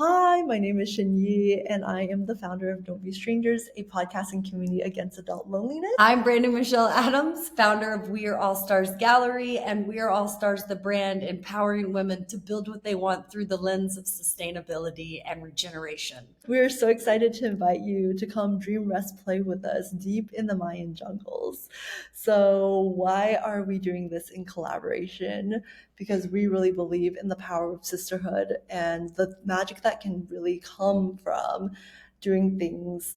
Hi, my name is XinYi, and I am the founder of Don't Be Strangers, a podcasting community against adult loneliness. I'm Brandy Michele Adams, founder of We Are All Stars Gallery, and We Are All Stars, the brand empowering women to build what they want through the lens of sustainability and regeneration. We are so excited to invite you to come dream, rest, play with us deep in the Mayan jungles. So why are we doing this in collaboration? Because we really believe in the power of sisterhood and the magic that can really come from doing things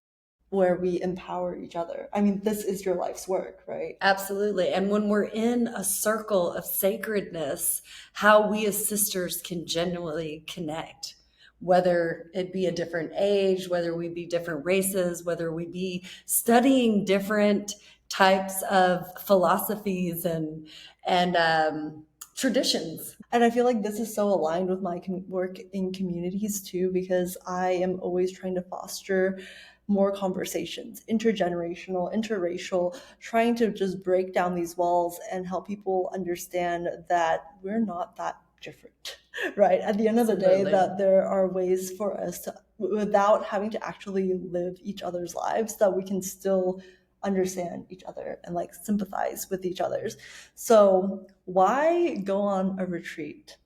where we empower each other. I mean, this is your life's work, right? Absolutely. And when we're in a circle of sacredness, how we as sisters can genuinely connect, whether it be a different age, whether we be different races, whether we be studying different types of philosophies and traditions. And I feel like this is so aligned with my work in communities too, because I am always trying to foster more conversations, intergenerational, interracial, trying to just break down these walls and help people understand that we're not that different, right? At the end of the day, that there are ways for us to, without having to actually live each other's lives, that we can still understand each other and like sympathize with each other's. So why go on a retreat?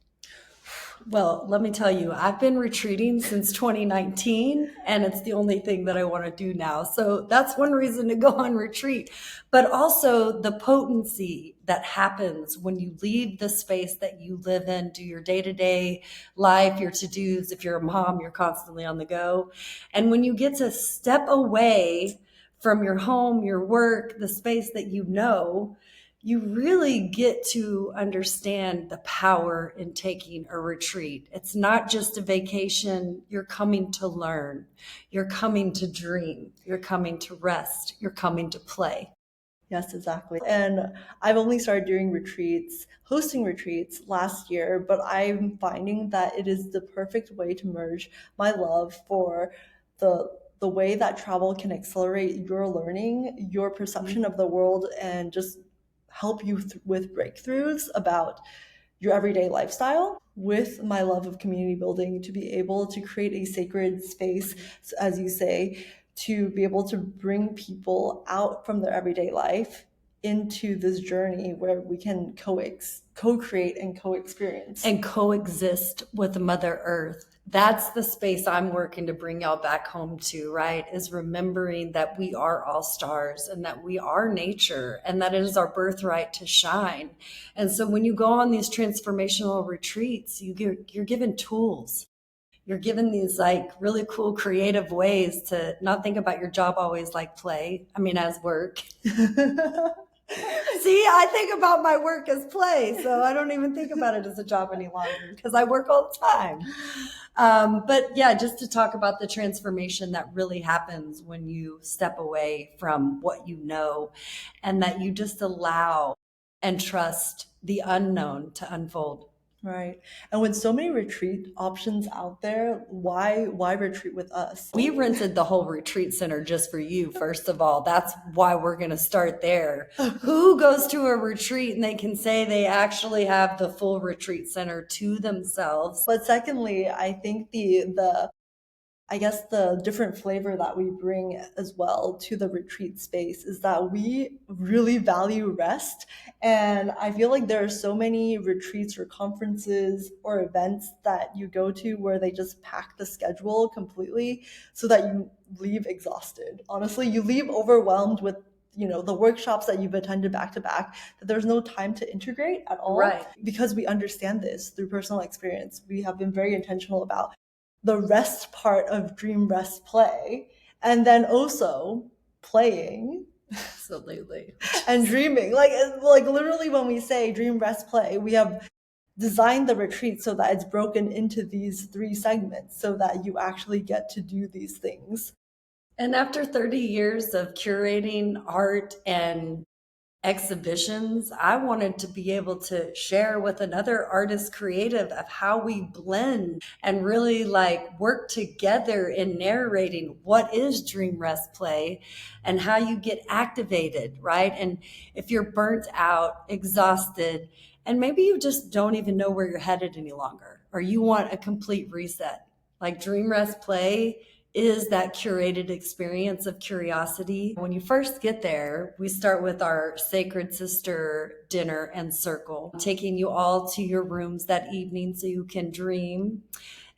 Well, let me tell you, I've been retreating since 2019, and it's the only thing that I want to do now. So that's one reason to go on retreat. But also the potency that happens when you leave the space that you live in, do your day-to-day life, your to-dos. If you're a mom, you're constantly on the go. And when you get to step away from your home, your work, the space that you know, you really get to understand the power in taking a retreat. It's not just a vacation. You're coming to learn. You're coming to dream. You're coming to rest. You're coming to play. Yes, exactly. And I've only started doing retreats, hosting retreats last year, but I'm finding that it is the perfect way to merge my love for the way that travel can accelerate your learning, your perception of the world, and just help you with breakthroughs about your everyday lifestyle, with my love of community building, to be able to create a sacred space, as you say, to be able to bring people out from their everyday life into this journey where we can co-create and co-experience. And coexist with Mother Earth. That's the space I'm working to bring y'all back home to, right? Is remembering that we are all stars and that we are nature and that it is our birthright to shine. And so when you go on these transformational retreats, you're given tools. You're given these like really cool creative ways to not think about your job always like play. I mean, as work. See, I think about my work as play, so I don't even think about it as a job any longer because I work all the time. But yeah, just to talk about the transformation that really happens when you step away from what you know and that you just allow and trust the unknown to unfold. Right. And with so many retreat options out there, why retreat with us? We rented the whole retreat center just for you, first of all. That's why we're going to start there. Who goes to a retreat and they can say they actually have the full retreat center to themselves? But secondly, I think the different flavor that we bring as well to the retreat space is that we really value rest. And I feel like there are so many retreats or conferences or events that you go to where they just pack the schedule completely so that you leave exhausted. Honestly, you leave overwhelmed with the workshops that you've attended back to back, that there's no time to integrate at all. Right. Because we understand this through personal experience. We have been very intentional about the rest part of dream, rest, play, and then also playing. Absolutely. And dreaming. Like literally when we say dream, rest, play, we have designed the retreat so that it's broken into these 3 segments so that you actually get to do these things. And after 30 years of curating art and exhibitions, I wanted to be able to share with another artist creative of how we blend and really like work together in narrating what is dream, rest, play and how you get activated, right? And if you're burnt out, exhausted, and maybe you just don't even know where you're headed any longer, or you want a complete reset, Like dream, rest, play is that curated experience of curiosity. When you first get there, we start with our sacred sister dinner and circle, taking you all to your rooms that evening so you can dream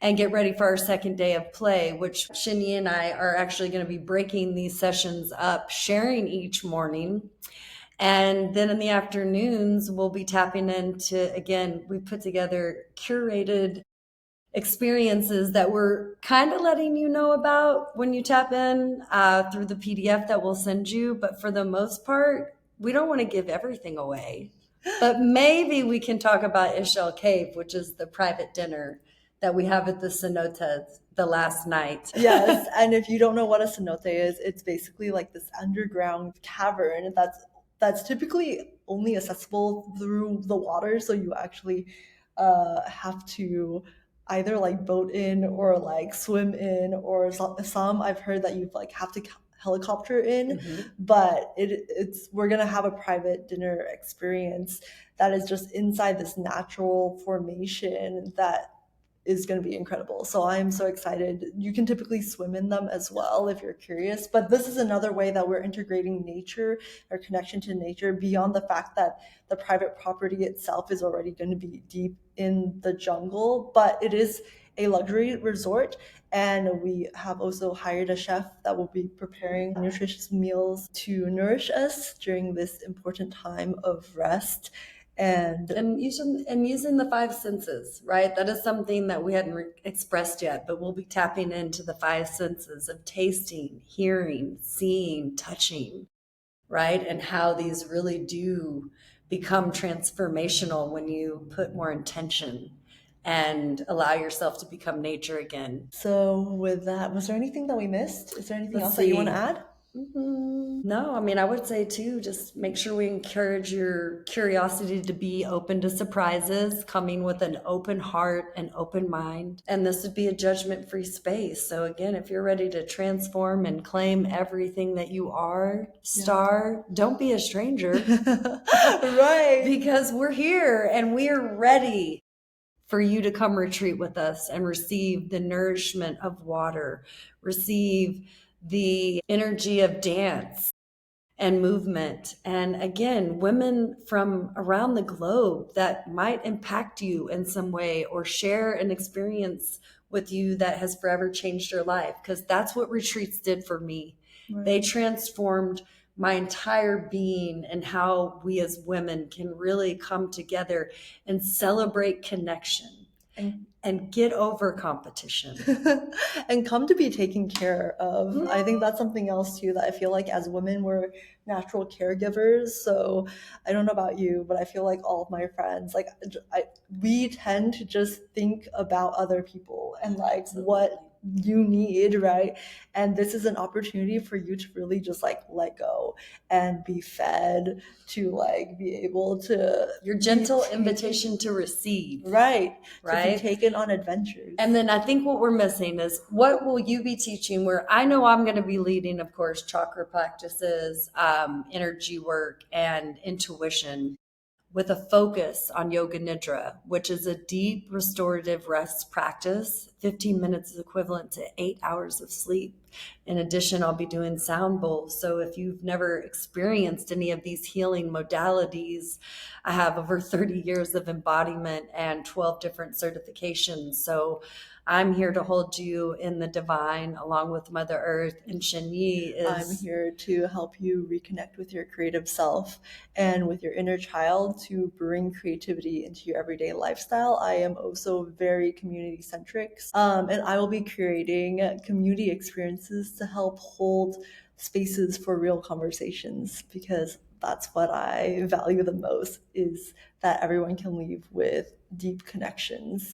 and get ready for our second day of play, which XinYi and I are actually going to be breaking these sessions up, sharing each morning. And then in the afternoons, we'll be tapping into, again, we put together curated experiences that we're kind of letting you know about when you tap in through the PDF that we'll send you. But for the most part, we don't want to give everything away. But maybe we can talk about Ishel Cave, which is the private dinner that we have at the cenotes the last night. Yes, and if you don't know what a cenote is, it's basically like this underground cavern that's typically only accessible through the water, so you actually have to either like boat in or like swim in, or some I've heard that you like have to helicopter in. But it's we're gonna have a private dinner experience that is just inside this natural formation that is going to be incredible. So I'm so excited. You can typically swim in them as well if you're curious, but this is another way that we're integrating nature, our connection to nature, beyond the fact that the private property itself is already going to be deep in the jungle, but it is a luxury resort. And we have also hired a chef that will be preparing nutritious meals to nourish us during this important time of rest. And using the five senses, right? That is something that we hadn't expressed yet, but we'll be tapping into the five senses of tasting, hearing, seeing, touching, right? And how these really do become transformational when you put more intention and allow yourself to become nature again. So with that, was there anything that we missed? Is there anything else that you want to add? No, I mean, I would say too, just make sure we encourage your curiosity to be open to surprises, coming with an open heart and open mind. And this would be a judgment-free space. So again, if you're ready to transform and claim everything that you are, star, don't be a stranger. Right. Because we're here and we are ready for you to come retreat with us and receive the nourishment of water, receive the energy of dance and movement. And again, women from around the globe that might impact you in some way or share an experience with you that has forever changed your life. Because that's what retreats did for me. Right. They transformed my entire being and how we as women can really come together and celebrate connection and get over competition and come to be taken care of. I think that's something else too that I feel like as women we're natural caregivers. So I don't know about you, but I feel like all of my friends, like we tend to just think about other people and like what you need, right? And this is an opportunity for you to really just like let go and be fed, to like be able to your gentle invitation to receive, right to be taken on adventures. And then I think what we're missing is, what will you be teaching? Where I know I'm going to be leading, of course, chakra practices, energy work, and intuition, with a focus on Yoga Nidra, which is a deep restorative rest practice. 15 minutes is equivalent to 8 hours of sleep. In addition, I'll be doing sound bowls. So if you've never experienced any of these healing modalities, I have over 30 years of embodiment and 12 different certifications. So I'm here to hold you in the divine along with Mother Earth, and XinYi is... I'm here to help you reconnect with your creative self and with your inner child to bring creativity into your everyday lifestyle. I am also very community centric, and I will be creating community experiences to help hold spaces for real conversations, because that's what I value the most, is that everyone can leave with deep connections.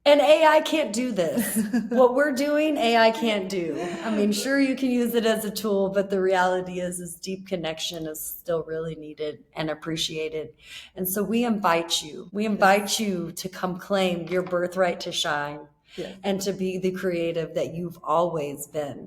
And AI can't do this. What we're doing, AI can't do. I mean, sure, you can use it as a tool, but the reality is deep connection is still really needed and appreciated. And so we invite you to come claim your birthright to shine and to be the creative that you've always been.